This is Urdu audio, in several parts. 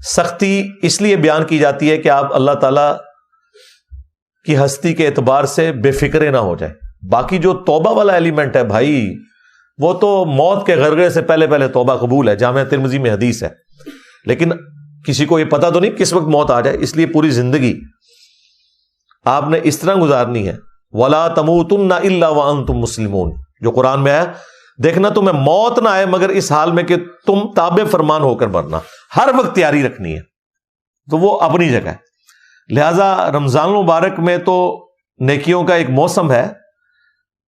سختی اس لیے بیان کی جاتی ہے کہ آپ اللہ تعالی کی ہستی کے اعتبار سے بے فکرے نہ ہو جائیں. باقی جو توبہ والا ایلیمنٹ ہے بھائی، وہ تو موت کے غرغرے سے پہلے پہلے توبہ قبول ہے، جامعہ ترمذی میں حدیث ہے. لیکن کسی کو یہ پتا تو نہیں کس وقت موت آ جائے، اس لیے پوری زندگی آپ نے اس طرح گزارنی ہے. وَلَا تَمُوتُنَّ إِلَّا وَأَنْتُمْ مُسْلِمُونَ، جو قرآن میں ہے، دیکھنا تمہیں موت نہ آئے مگر اس حال میں کہ تم تابع فرمان ہو کر مرنا. ہر وقت تیاری رکھنی ہے، تو وہ اپنی جگہ ہے. لہذا رمضان المبارک میں تو نیکیوں کا ایک موسم ہے.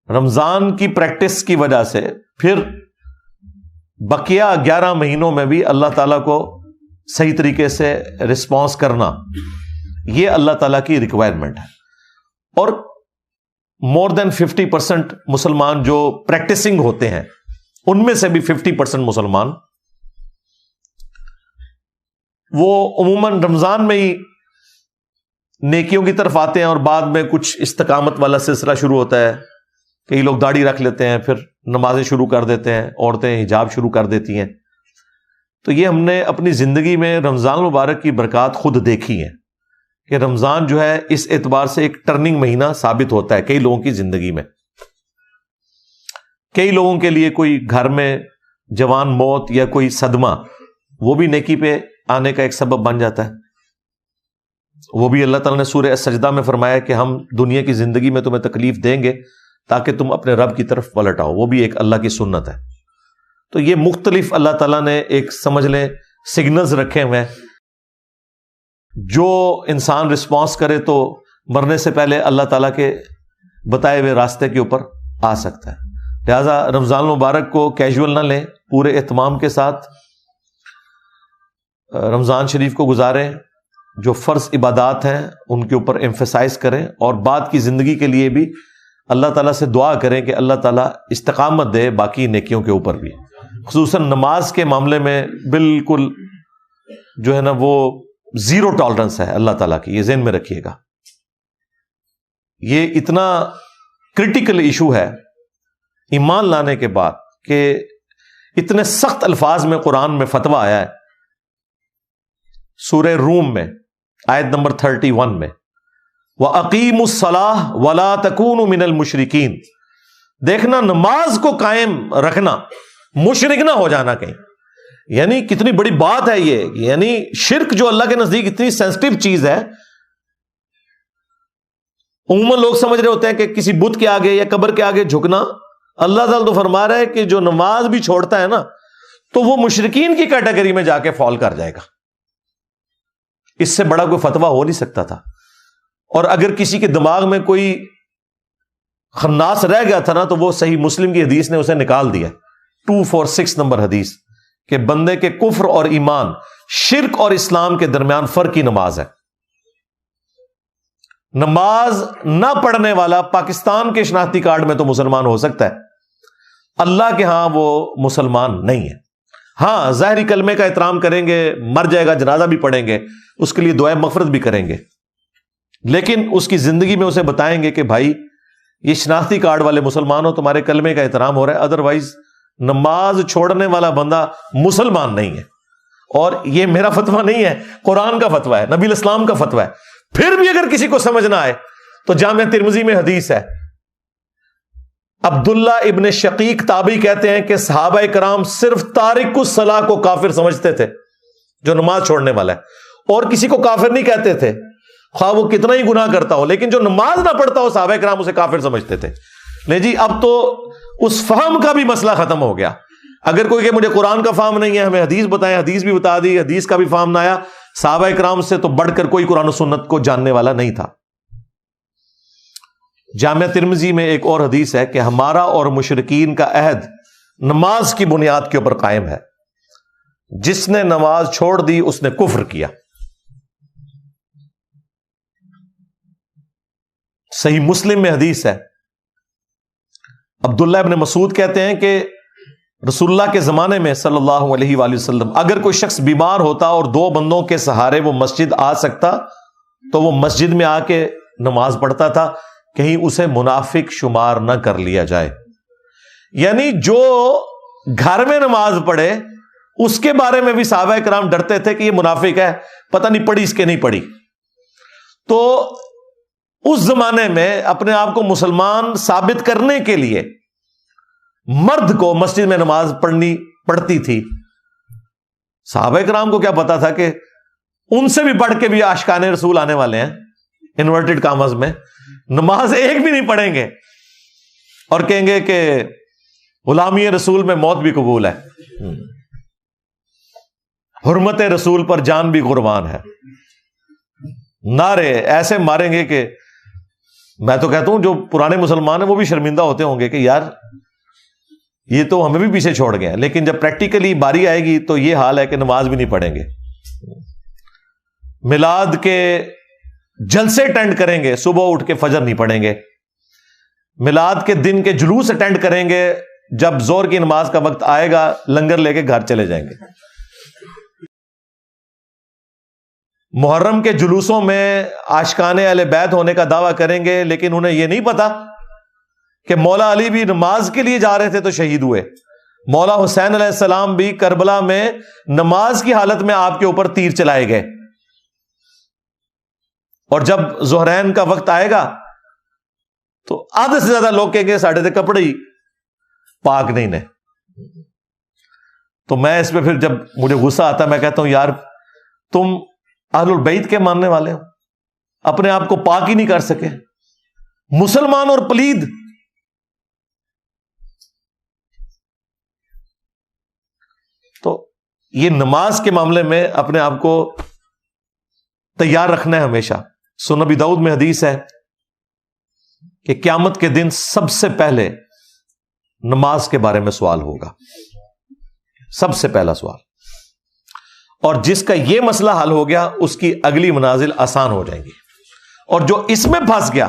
رمضان کی پریکٹس کی وجہ سے پھر بقیہ 11 مہینوں میں بھی اللہ تعالیٰ کو صحیح طریقے سے رسپانس کرنا، یہ اللہ تعالیٰ کی ریکوائرمنٹ ہے. اور مور دین 50% مسلمان جو پریکٹسنگ ہوتے ہیں، ان میں سے بھی 50% مسلمان وہ عموماً رمضان میں ہی نیکیوں کی طرف آتے ہیں، اور بعد میں کچھ استقامت والا سلسلہ شروع ہوتا ہے. کئی لوگ داڑھی رکھ لیتے ہیں، پھر نمازیں شروع کر دیتے ہیں، عورتیں حجاب شروع کر دیتی ہیں. تو یہ ہم نے اپنی زندگی میں رمضان مبارک کی برکات خود دیکھی ہیں کہ رمضان جو ہے اس اعتبار سے ایک ٹرننگ مہینہ ثابت ہوتا ہے کئی لوگوں کی زندگی میں. کئی لوگوں کے لیے کوئی گھر میں جوان موت یا کوئی صدمہ، وہ بھی نیکی پہ آنے کا ایک سبب بن جاتا ہے. وہ بھی اللہ تعالیٰ نے سورہ السجدہ میں فرمایا کہ ہم دنیا کی زندگی میں تمہیں تکلیف دیں گے تاکہ تم اپنے رب کی طرف پلٹ آؤ. وہ بھی ایک اللہ کی سنت ہے. تو یہ مختلف اللہ تعالیٰ نے ایک سمجھ لیں سگنلز رکھے ہوئے ہیں. جو انسان رسپانس کرے تو مرنے سے پہلے اللہ تعالیٰ کے بتائے ہوئے راستے کے اوپر آ سکتا ہے. لہذا رمضان المبارک کو کیجول نہ لیں، پورے اہتمام کے ساتھ رمضان شریف کو گزاریں. جو فرض عبادات ہیں ان کے اوپر ایمفیسائز کریں، اور بعد کی زندگی کے لیے بھی اللہ تعالیٰ سے دعا کریں کہ اللہ تعالیٰ استقامت دے باقی نیکیوں کے اوپر بھی. خصوصاً نماز کے معاملے میں بالکل جو ہے نا وہ زیرو ٹالرنس ہے اللہ تعالیٰ کی، یہ ذہن میں رکھیے گا. یہ اتنا کرٹیکل ایشو ہے ایمان لانے کے بعد کہ اتنے سخت الفاظ میں قرآن میں فتویٰ آیا ہے. سورہ روم میں آیت نمبر 31 میں وَأَقِيمُوا الصَّلَاةَ وَلَا تَكُونُوا مِنَ الْمُشْرِكِينَ. دیکھنا نماز کو قائم رکھنا، مشرک نہ ہو جانا کہیں. یعنی کتنی بڑی بات ہے یہ. یعنی شرک جو اللہ کے نزدیک اتنی سینسٹیو چیز ہے. عموماً لوگ سمجھ رہے ہوتے ہیں کہ کسی بت کے آگے یا قبر کے آگے جھکنا. اللہ تعالیٰ تو فرما رہا ہے کہ جو نماز بھی چھوڑتا ہے نا تو وہ مشرکین کی کیٹیگری میں جا کے فال کر جائے گا. اس سے بڑا کوئی فتویٰ ہو نہیں سکتا تھا. اور اگر کسی کے دماغ میں کوئی خناس رہ گیا تھا نا تو وہ صحیح مسلم کی حدیث نے اسے نکال دیا. 246 نمبر حدیث کہ بندے کے کفر اور ایمان، شرک اور اسلام کے درمیان فرق کی نماز ہے. نماز نہ پڑھنے والا پاکستان کے شناختی کارڈ میں تو مسلمان ہو سکتا ہے، اللہ کے ہاں وہ مسلمان نہیں ہے. ہاں ظاہری کلمے کا احترام کریں گے، مر جائے گا جنازہ بھی پڑھیں گے، اس کے لیے دعائے مغفرت بھی کریں گے، لیکن اس کی زندگی میں اسے بتائیں گے کہ بھائی یہ شناختی کارڈ والے مسلمان ہو، تمہارے کلمے کا احترام ہو رہا ہے، ادروائز نماز چھوڑنے والا بندہ مسلمان نہیں ہے. اور یہ میرا فتویٰ نہیں ہے، قرآن کا فتویٰ ہے، نبی الاسلام کا فتویٰ ہے. پھر بھی اگر کسی کو سمجھ نہ آئے تو جامعہ ترمذی میں حدیث ہے، عبداللہ ابن شقیق تابعی کہتے ہیں کہ صحابہ کرام صرف تارک الصلاۃ کو کافر سمجھتے تھے، جو نماز چھوڑنے والا ہے، اور کسی کو کافر نہیں کہتے تھے خواہ وہ کتنا ہی گناہ کرتا ہو. لیکن جو نماز نہ پڑھتا ہو صحابہ کرام اسے کافر سمجھتے تھے. نہیں جی، اب تو اس فہم کا بھی مسئلہ ختم ہو گیا. اگر کوئی کہ مجھے قرآن کا فہم نہیں ہے، ہمیں حدیث بتائیں، حدیث بھی بتا دی، حدیث کا بھی فہم نہ آیا. صحابہ کرام سے تو بڑھ کر کوئی قرآن و سنت کو جاننے والا نہیں تھا. جامعہ ترمذی میں ایک اور حدیث ہے کہ ہمارا اور مشرکین کا عہد نماز کی بنیاد کے اوپر قائم ہے، جس نے نماز چھوڑ دی اس نے کفر کیا. صحیح مسلم میں حدیث ہے، عبداللہ ابن مسعود کہتے ہیں کہ رسول اللہ کے زمانے میں صلی اللہ علیہ وآلہ وسلم اگر کوئی شخص بیمار ہوتا اور 2 بندوں کے سہارے وہ مسجد آ سکتا تو وہ مسجد میں آ کے نماز پڑھتا تھا، کہیں اسے منافق شمار نہ کر لیا جائے. یعنی جو گھر میں نماز پڑھے اس کے بارے میں بھی صحابہ کرام ڈرتے تھے کہ یہ منافق ہے، پتہ نہیں پڑھی اس کے نہیں پڑھی. تو اس زمانے میں اپنے آپ کو مسلمان ثابت کرنے کے لیے مرد کو مسجد میں نماز پڑھتی تھی. صحابہ کرام کو کیا پتا تھا کہ ان سے بھی بڑھ کے بھی عاشقان رسول آنے والے ہیں، انورٹڈ کامز میں، نماز ایک بھی نہیں پڑھیں گے اور کہیں گے کہ غلامی رسول میں موت بھی قبول ہے، حرمت رسول پر جان بھی قربان ہے. نعرے ایسے ماریں گے کہ میں تو کہتا ہوں جو پرانے مسلمان ہیں وہ بھی شرمندہ ہوتے ہوں گے کہ یار یہ تو ہمیں بھی پیچھے چھوڑ گئے ہیں. لیکن جب پریکٹیکلی باری آئے گی تو یہ حال ہے کہ نماز بھی نہیں پڑھیں گے. میلاد کے جلسے اٹینڈ کریں گے، صبح اٹھ کے فجر نہیں پڑھیں گے. میلاد کے دن کے جلوس اٹینڈ کریں گے، جب زور کی نماز کا وقت آئے گا لنگر لے کے گھر چلے جائیں گے. محرم کے جلوسوں میں عاشقان اہل بیت ہونے کا دعویٰ کریں گے، لیکن انہیں یہ نہیں پتا کہ مولا علی بھی نماز کے لیے جا رہے تھے تو شہید ہوئے. مولا حسین علیہ السلام بھی کربلا میں نماز کی حالت میں آپ کے اوپر تیر چلائے گئے. اور جب ظہرین کا وقت آئے گا تو آدھے سے زیادہ لوگ کہیں گے ساڑھے تھے کپڑے ہی پاک نہیں نے. تو میں اس پہ پھر جب مجھے غصہ آتا ہے میں کہتا ہوں یار تم اہل البیت کے ماننے والے ہو، اپنے آپ کو پاک ہی نہیں کر سکے، مسلمان اور پلید. تو یہ نماز کے معاملے میں اپنے آپ کو تیار رکھنا ہے ہمیشہ. سنن ابی داؤد میں حدیث ہے کہ قیامت کے دن سب سے پہلے نماز کے بارے میں سوال ہوگا، سب سے پہلا سوال. اور جس کا یہ مسئلہ حل ہو گیا اس کی اگلی منازل آسان ہو جائیں گی، اور جو اس میں پھنس گیا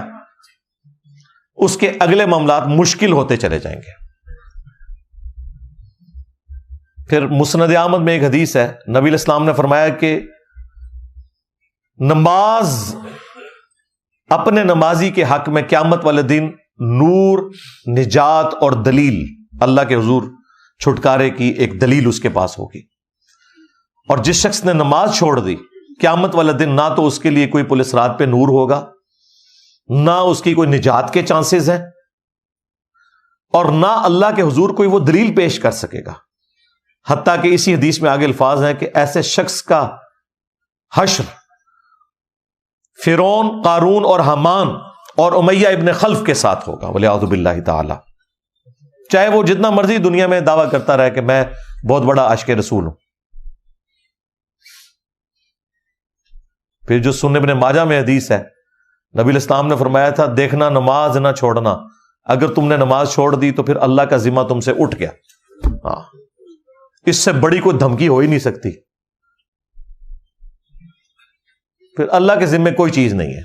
اس کے اگلے معاملات مشکل ہوتے چلے جائیں گے. پھر مسند احمد میں ایک حدیث ہے، نبی علیہ السلام نے فرمایا کہ نماز اپنے نمازی کے حق میں قیامت والے دن نور، نجات اور دلیل، اللہ کے حضور چھٹکارے کی ایک دلیل اس کے پاس ہوگی. اور جس شخص نے نماز چھوڑ دی قیامت والے دن نہ تو اس کے لیے کوئی پولیس رات پہ نور ہوگا، نہ اس کی کوئی نجات کے چانسز ہیں، اور نہ اللہ کے حضور کوئی وہ دلیل پیش کر سکے گا. حتیٰ کہ اسی حدیث میں آگے الفاظ ہیں کہ ایسے شخص کا حشر فرعون، قارون اور حامان اور امیہ ابن خلف کے ساتھ ہوگا والعیاذ باللہ تعالی. چاہے وہ جتنا مرضی دنیا میں دعویٰ کرتا رہے کہ میں بہت بڑا عاشق رسول ہوں. پھر جو سنن ابن ماجہ میں حدیث ہے، نبی علیہ السلام نے فرمایا تھا دیکھنا نماز نہ چھوڑنا، اگر تم نے نماز چھوڑ دی تو پھر اللہ کا ذمہ تم سے اٹھ گیا. ہاں، اس سے بڑی کوئی دھمکی ہو ہی نہیں سکتی، پھر اللہ کے ذمہ کوئی چیز نہیں ہے.